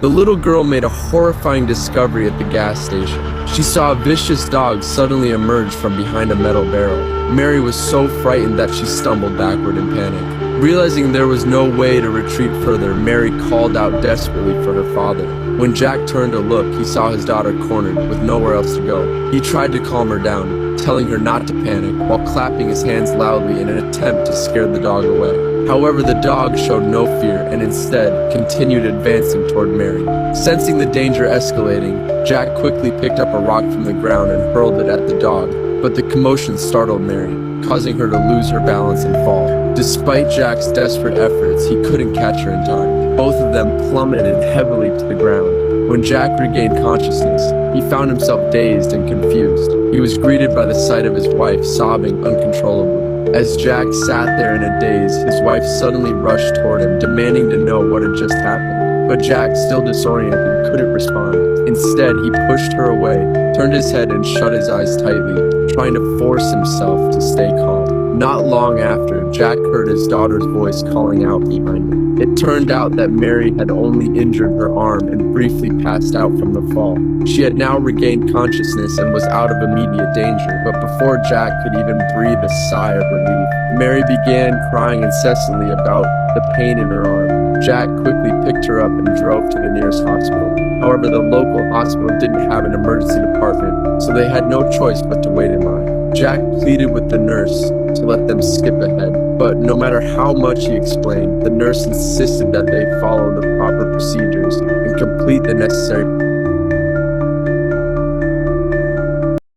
The little girl made a horrifying discovery at the gas station. She saw a vicious dog suddenly emerge from behind a metal barrel. Mary was so frightened that she stumbled backward in panic. Realizing there was no way to retreat further, Mary called out desperately for her father. When Jack turned to look, he saw his daughter cornered with nowhere else to go. He tried to calm her down, telling her not to panic, while clapping his hands loudly in an attempt to scare the dog away. However, the dog showed no fear and instead continued advancing toward Mary. Sensing the danger escalating, Jack quickly picked up a rock from the ground and hurled it at the dog, but the commotion startled Mary, causing her to lose her balance and fall. Despite Jack's desperate efforts, he couldn't catch her in time. Both of them plummeted heavily to the ground. When Jack regained consciousness, he found himself dazed and confused. He was greeted by the sight of his wife sobbing uncontrollably. As Jack sat there in a daze, his wife suddenly rushed toward him, demanding to know what had just happened. But Jack, still disoriented, couldn't respond. Instead, he pushed her away, turned his head and shut his eyes tightly, trying to force himself to stay calm. Not long after, Jack heard his daughter's voice calling out behind him. It turned out that Mary had only injured her arm and briefly passed out from the fall. She had now regained consciousness and was out of immediate danger, but before Jack could even breathe a sigh of relief, Mary began crying incessantly about the pain in her arm. Jack quickly picked her up and drove to the nearest hospital. However, the local hospital didn't have an emergency department, so they had no choice but to wait in line. Jack pleaded with the nurse to let them skip ahead, but no matter how much he explained, the nurse insisted that they follow the proper procedures and complete the necessary